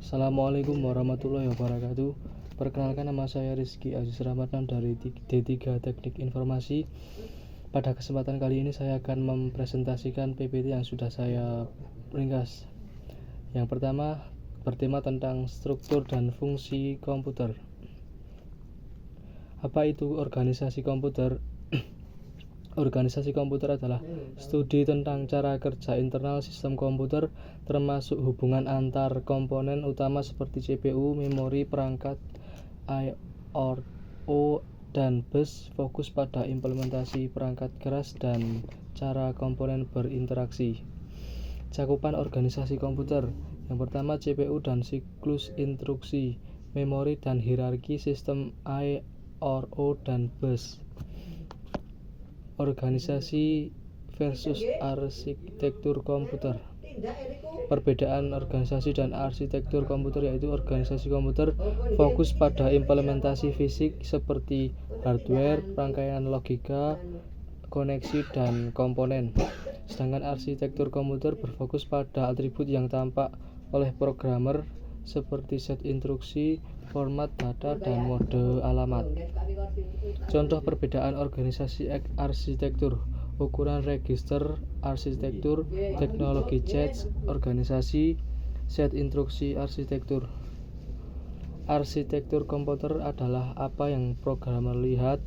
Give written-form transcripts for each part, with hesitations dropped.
Assalamualaikum warahmatullahi wabarakatuh. Perkenalkan, nama saya Rizky Aziz Ramadhan dari D3 Teknik Informasi. Pada kesempatan kali ini saya akan mempresentasikan PPT yang sudah saya ringkas. Yang pertama bertema tentang struktur dan fungsi komputer. Apa itu organisasi komputer? Organisasi komputer adalah studi tentang cara kerja internal sistem komputer, termasuk hubungan antar komponen utama seperti CPU, memori, perangkat I/O, dan bus. Fokus pada implementasi perangkat keras dan cara komponen berinteraksi. Cakupan organisasi komputer. Yang pertama, CPU dan siklus instruksi, memori dan hierarki sistem I/O dan bus. Organisasi versus arsitektur komputer. Perbedaan organisasi dan arsitektur komputer yaitu organisasi komputer fokus pada implementasi fisik seperti hardware, rangkaian logika, koneksi, dan komponen. Sedangkan arsitektur komputer berfokus pada atribut yang tampak oleh programmer seperti set instruksi, format data, dan mode alamat. Contoh perbedaan organisasi arsitektur: ukuran register arsitektur, teknologi cache organisasi, set instruksi arsitektur. Arsitektur komputer adalah apa yang programmer lihat.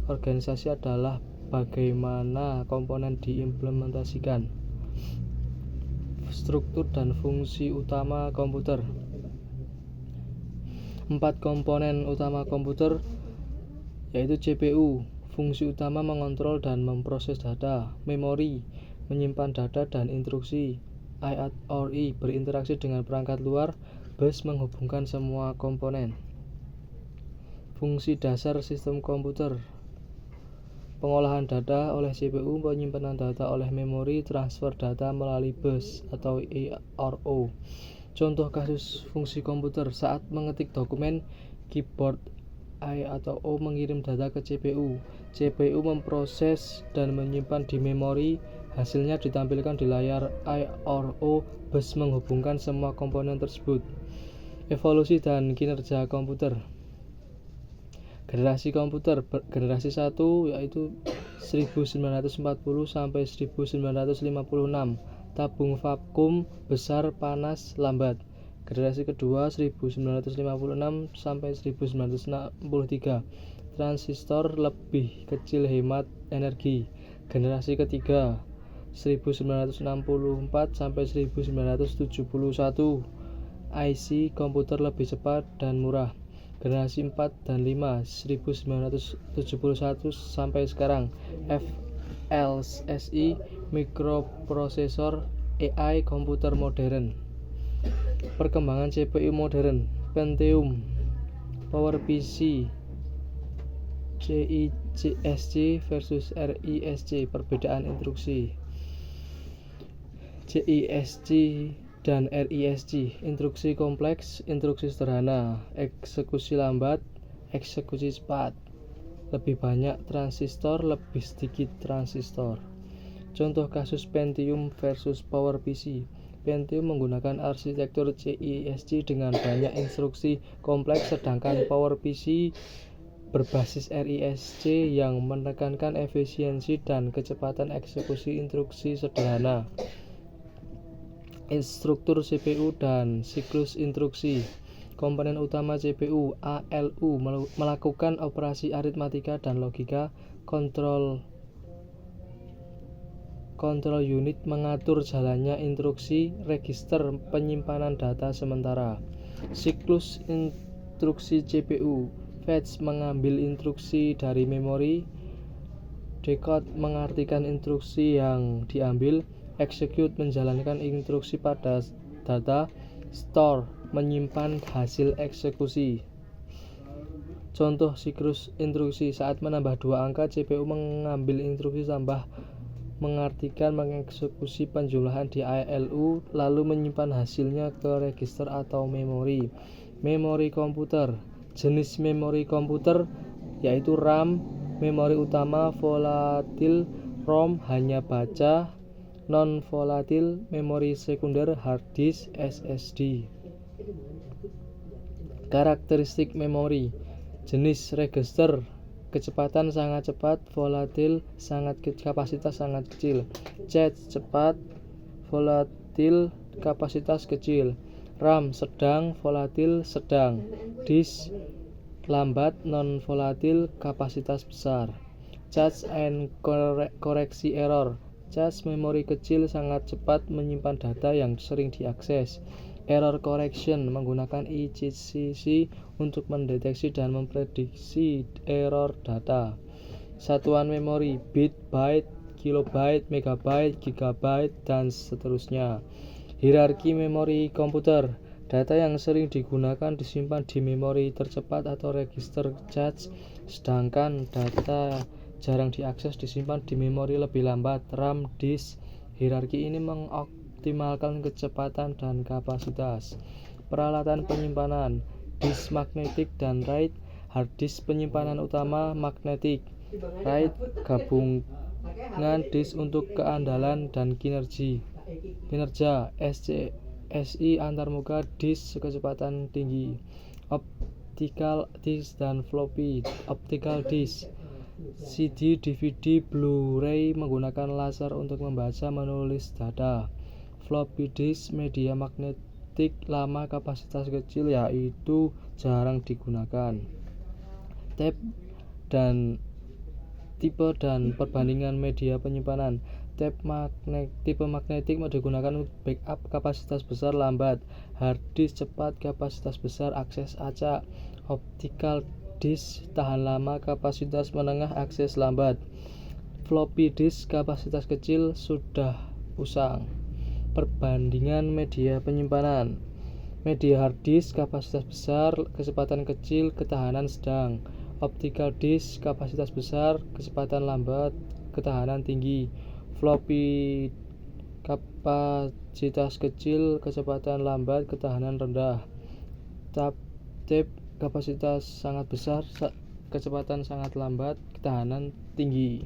Organisasi adalah bagaimana komponen diimplementasikan. Struktur dan fungsi utama komputer. 4 komponen utama komputer yaitu CPU, fungsi utama mengontrol dan memproses data; memori, menyimpan data dan instruksi; I/O, berinteraksi dengan perangkat luar; bus, menghubungkan semua komponen. Fungsi dasar sistem komputer: pengolahan data oleh CPU, penyimpanan data oleh memori, transfer data melalui bus atau I/O. Contoh kasus fungsi komputer: saat mengetik dokumen, keyboard I/O mengirim data ke CPU. CPU memproses dan menyimpan di memori. Hasilnya ditampilkan di layar I/O. Bus menghubungkan semua komponen tersebut. Evolusi dan kinerja komputer. Generasi komputer. Generasi 1 yaitu 1940 sampai 1956. Tabung vakum, besar, panas, lambat. Generasi kedua 1956 sampai 1963. Transistor, lebih kecil, hemat energi. Generasi ketiga 1964 sampai 1971. IC komputer lebih cepat dan murah. Generasi 4 dan 5 1971 sampai sekarang. FLSI mikroprosesor, AI komputer modern. Perkembangan CPU modern. Pentium, PowerPC, CISC versus RISC. Perbedaan instruksi. CISC dan RISC. Instruksi kompleks, instruksi sederhana; eksekusi lambat, eksekusi cepat; lebih banyak transistor, lebih sedikit transistor. Contoh kasus Pentium versus PowerPC. Pentium menggunakan arsitektur CISC dengan banyak instruksi kompleks, sedangkan PowerPC berbasis RISC yang menekankan efisiensi dan kecepatan eksekusi instruksi sederhana. Struktur CPU dan siklus instruksi. Komponen utama CPU, ALU, melakukan operasi aritmatika dan logika. Kontrol unit mengatur jalannya instruksi. Register, penyimpanan data sementara. Siklus instruksi CPU. Fetch, mengambil instruksi dari memori. Decode, mengartikan instruksi yang diambil. Execute, menjalankan instruksi pada data. Store, menyimpan hasil eksekusi. Contoh siklus instruksi: saat menambah 2 angka, CPU mengambil instruksi tambah, mengartikan, mengeksekusi penjumlahan di ALU, lalu menyimpan hasilnya ke register atau memori. Memori komputer. Jenis memori komputer yaitu RAM, memori utama volatil; ROM, hanya baca; non volatil, memori sekunder, hard disk, SSD. Karakteristik memori. Jenis register, kecepatan sangat cepat, volatil, kapasitas sangat kecil. Cache cepat, volatil, kapasitas kecil. RAM sedang, volatil, sedang. Disk lambat, non volatil, kapasitas besar. Cache and koreksi error. Cache memori kecil sangat cepat menyimpan data yang sering diakses. Error correction menggunakan ICC untuk mendeteksi dan memprediksi error data. Satuan memori bit, byte, kilobyte, megabyte, gigabyte, dan seterusnya. Hierarki memori komputer. Data yang sering digunakan disimpan di memori tercepat atau register cache, sedangkan data jarang diakses disimpan di memori lebih lambat, RAM, disk. Hierarki ini mengoptimalkan kecepatan dan kapasitas. Peralatan penyimpanan, disk magnetik dan RAID. Hard disk penyimpanan utama magnetik, RAID gabungan disk untuk keandalan dan kinerja. SCSI antarmuka disk kecepatan tinggi. Optical disk dan floppy. Optical disk, CD, DVD, Blu-ray menggunakan laser untuk membaca menulis data. Floppy disk media magnetik lama kapasitas kecil yaitu jarang digunakan. Tipe dan perbandingan media penyimpanan. Tipe magnetik digunakan untuk backup, kapasitas besar, lambat. Hard disk cepat, kapasitas besar, akses acak. Optical disk tahan lama, kapasitas menengah, akses lambat. Floppy disk kapasitas kecil, sudah usang. Perbandingan media penyimpanan. Media hard disk kapasitas besar, kecepatan kecil, ketahanan sedang. Optical disk kapasitas besar, kecepatan lambat, ketahanan tinggi. Floppy kapasitas kecil, kecepatan lambat, ketahanan rendah. Tape kapasitas sangat besar, kecepatan sangat lambat, ketahanan tinggi.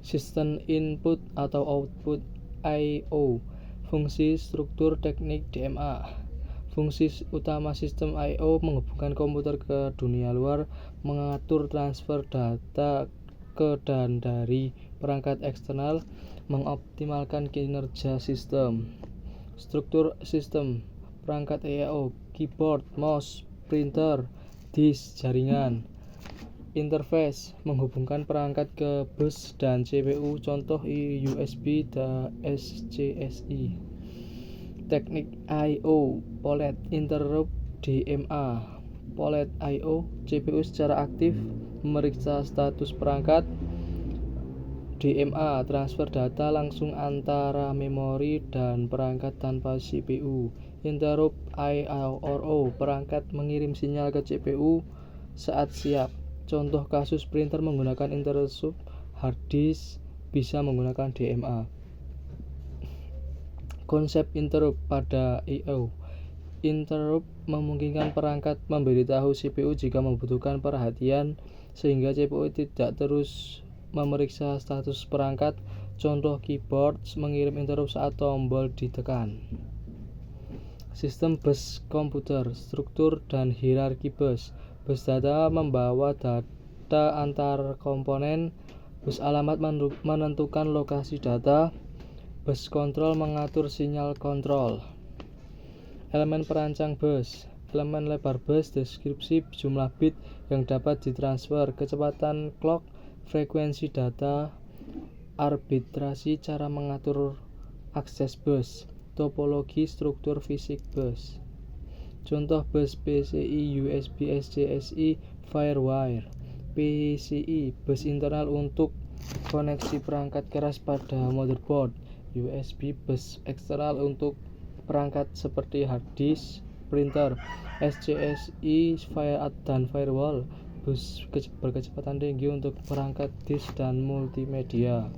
Sistem input atau output I/O. Fungsi, struktur, teknik DMA. Fungsi utama sistem I/O menghubungkan komputer ke dunia luar, mengatur transfer data ke dan dari perangkat eksternal, mengoptimalkan kinerja sistem. Struktur sistem, perangkat I/O, keyboard, mouse, printer, disk, jaringan. Interface, menghubungkan perangkat ke bus dan CPU, contoh USB dan SCSI. Teknik I/O, poled, interrupt, DMA. Poled I/O, CPU secara aktif memeriksa status perangkat. DMA, transfer data langsung antara memori dan perangkat tanpa CPU. Interrupt I/O, perangkat mengirim sinyal ke CPU saat siap. Contoh kasus printer menggunakan interrupt. Hard disk bisa menggunakan DMA. Konsep interrupt pada I/O. Interrupt memungkinkan perangkat memberitahu CPU jika membutuhkan perhatian sehingga CPU tidak terus memeriksa status perangkat. Contoh keyboard mengirim interrupt saat tombol ditekan. Sistem bus komputer, struktur dan hierarki bus. Bus data membawa data antar komponen. Bus alamat menentukan lokasi data. Bus kontrol mengatur sinyal kontrol. Elemen perancang bus. Elemen lebar bus, deskripsi jumlah bit yang dapat ditransfer, kecepatan clock, frekuensi data, arbitrasi cara mengatur akses bus, topologi struktur fisik bus. Contoh bus PCI, USB, SCSI, Firewire. PCI, bus internal untuk koneksi perangkat keras pada motherboard. USB, bus eksternal untuk perangkat seperti hard disk, printer. SCSI dan firewall, bus berkecepatan tinggi untuk perangkat disk dan multimedia.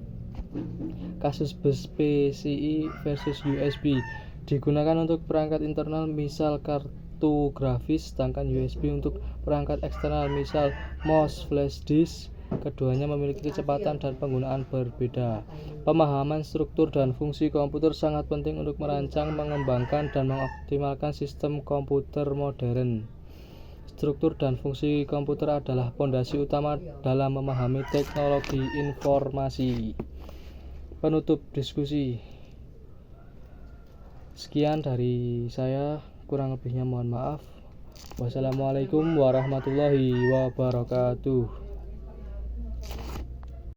Kasus bus PCI versus USB digunakan untuk perangkat internal misal kartu grafis, sedangkan USB untuk perangkat eksternal misal mouse, flash disk, Keduanya memiliki kecepatan dan penggunaan berbeda. Pemahaman struktur dan fungsi komputer sangat penting untuk merancang, mengembangkan, dan mengoptimalkan sistem komputer modern. Struktur dan fungsi komputer adalah fondasi utama dalam memahami teknologi informasi. Penutup diskusi. Sekian dari saya, kurang lebihnya mohon maaf. Wassalamualaikum warahmatullahi wabarakatuh.